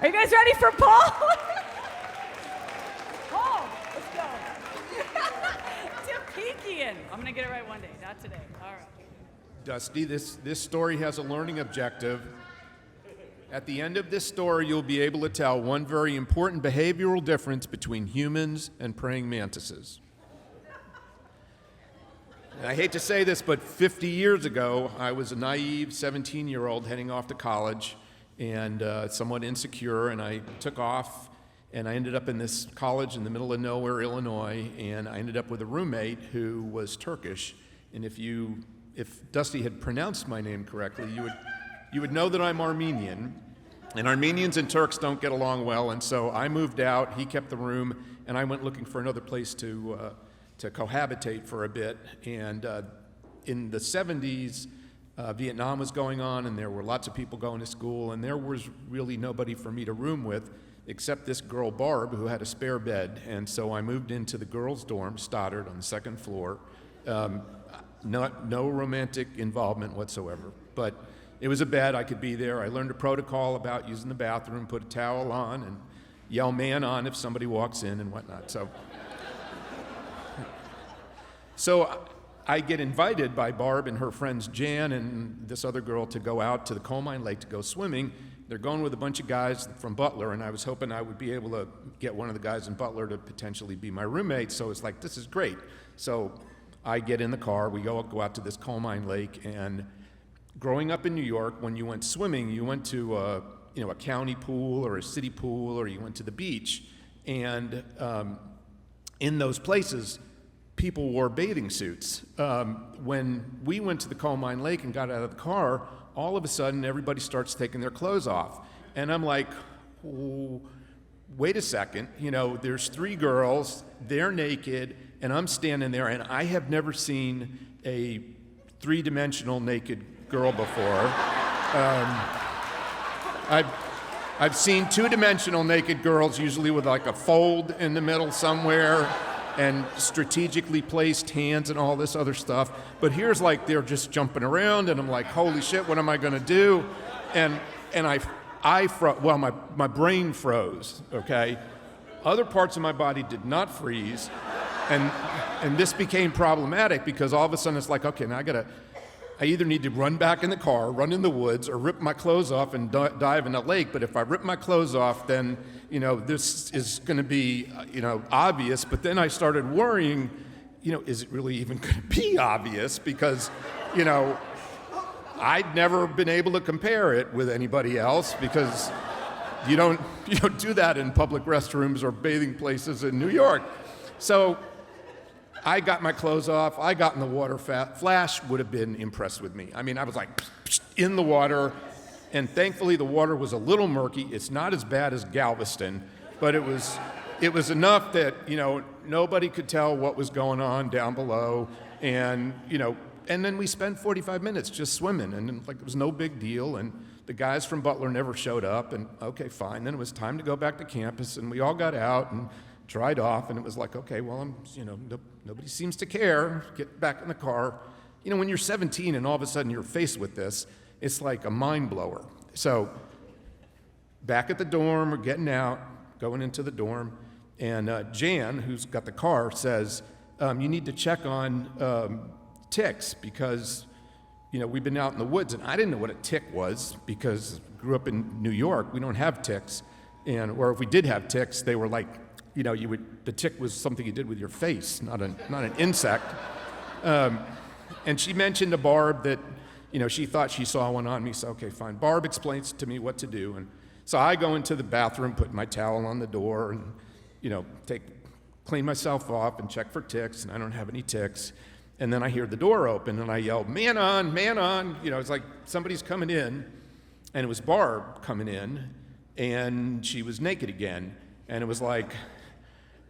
Are you guys ready for Paul? Paul, let's go. Tim Peekian. I'm going to get it right one day, not today. All right. Dusty, this story has a learning objective. At the end of this story, you'll be able to tell one very important behavioral difference between humans and praying mantises. And I hate to say this, but 50 years ago, I was a naive 17-year-old heading off to college and somewhat insecure, and I took off, and I ended up in this college in the middle of nowhere, Illinois, and I ended up with a roommate who was Turkish. And if Dusty had pronounced my name correctly, you would know that I'm Armenian, and Armenians and Turks don't get along well, and so I moved out, he kept the room, and I went looking for another place to cohabitate for a bit. And in the 70s, Vietnam was going on, and there were lots of people going to school, and there was really nobody for me to room with except this girl, Barb, who had a spare bed. And so I moved into the girls' dorm, Stoddard, on the second floor. No romantic involvement whatsoever, but it was a bed. I could be there. I learned a protocol about using the bathroom, put a towel on, and yell "man on" if somebody walks in and whatnot. So I get invited by Barb and her friends Jan and this other girl to go out to the coal mine lake to go swimming. They're going with a bunch of guys from Butler, and I was hoping I would be able to get one of the guys in Butler to potentially be my roommate. So it's like, this is great. So I get in the car, we go out to this coal mine lake, and growing up in New York, when you went swimming, you went to a county pool or a city pool, or you went to the beach, and in those places, people wore bathing suits. When we went to the coal mine lake and got out of the car, all of a sudden everybody starts taking their clothes off, and I'm like, oh, wait a second, there's three girls, they're naked, and I'm standing there, and I have never seen a three-dimensional naked girl before. I've seen two-dimensional naked girls, usually with like a fold in the middle somewhere, and strategically placed hands and all this other stuff. But here's like they're just jumping around, and I'm like, holy shit, what am I gonna do? And my brain froze, okay? Other parts of my body did not freeze, and this became problematic because all of a sudden it's like, okay, now I either need to run back in the car, run in the woods, or rip my clothes off and dive in the lake. But if I rip my clothes off, then, this is going to be, obvious. But then I started worrying, is it really even going to be obvious? Because, I'd never been able to compare it with anybody else because you don't do that in public restrooms or bathing places in New York. So I got my clothes off, I got in the water. Flash would have been impressed with me. I mean, I was like in the water, and thankfully the water was a little murky. It's not as bad as Galveston, but it was enough that, nobody could tell what was going on down below. And, and then we spent 45 minutes just swimming, and like it was no big deal. And the guys from Butler never showed up, and okay, fine. Then it was time to go back to campus, and we all got out and dried off, and it was like, okay, well, nobody seems to care. Get back in the car. When you're 17 and all of a sudden you're faced with this, it's like a mind blower. So back at the dorm, we're getting out, going into the dorm, and Jan, who's got the car, says, you need to check on ticks because, we've been out in the woods, and I didn't know what a tick was because I grew up in New York. We don't have ticks, or if we did have ticks, they were like, the tick was something you did with your face, not an insect. And she mentioned to Barb that, she thought she saw one on me, so okay, fine. Barb explains to me what to do, and so I go into the bathroom, put my towel on the door, and, clean myself off and check for ticks, and I don't have any ticks. And then I hear the door open, and I yell, man on, man on. It's like somebody's coming in, and it was Barb coming in, and she was naked again. And it was like,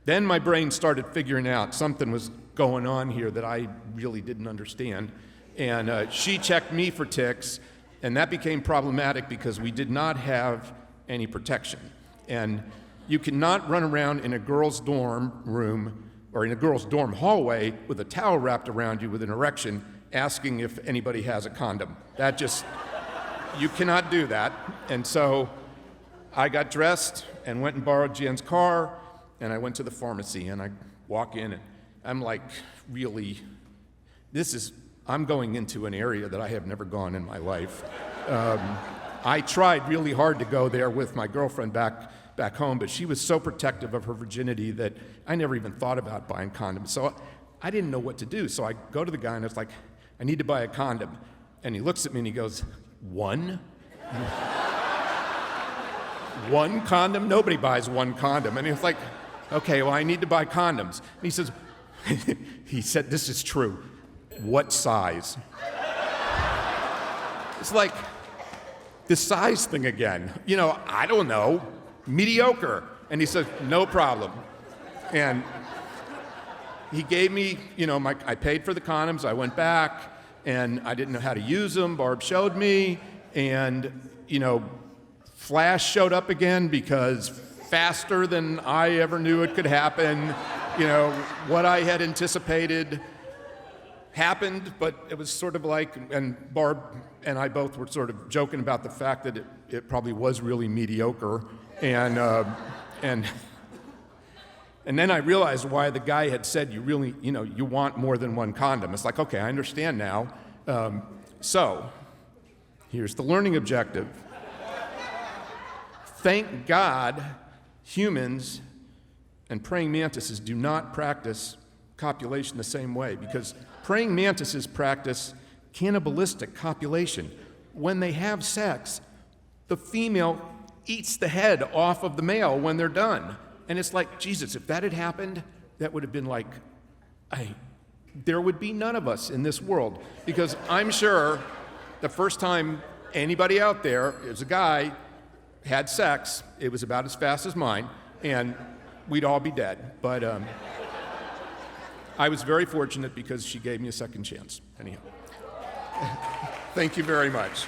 then my brain started figuring out something was going on here that I really didn't understand. And she checked me for ticks, and that became problematic because we did not have any protection. And you cannot run around in a girl's dorm room or in a girl's dorm hallway with a towel wrapped around you with an erection asking if anybody has a condom. You cannot do that. And so I got dressed and went and borrowed Jan's car, and I went to the pharmacy, and I walk in, and I'm like, really, I'm going into an area that I have never gone in my life. I tried really hard to go there with my girlfriend back home, but she was so protective of her virginity that I never even thought about buying condoms. So I didn't know what to do. So I go to the guy, and it's like, I need to buy a condom. And he looks at me, and he goes, one? One condom? Nobody buys one condom. And he was like, okay, well, I need to buy condoms. And he says, he said, this is true. What size? It's like the size thing again. You know, I don't know, mediocre. And he said, no problem. And he gave me, you know, I paid for the condoms. I went back, and I didn't know how to use them. Barb showed me, and, you know, Flash showed up again because faster than I ever knew it could happen. You know, what I had anticipated happened, but it was sort of like, and Barb and I both were sort of joking about the fact that it probably was really mediocre. And then I realized why the guy had said you really, you know, you want more than one condom. It's like, okay, I understand now. So here's the learning objective. Thank God humans and praying mantises do not practice copulation the same way, because praying mantises practice cannibalistic copulation. When they have sex, the female eats the head off of the male when they're done. And it's like, Jesus, if that had happened, that would have been like, there would be none of us in this world. Because I'm sure the first time anybody out there, as a guy, had sex, it was about as fast as mine, and we'd all be dead. But I was very fortunate because she gave me a second chance. Anyhow, thank you very much.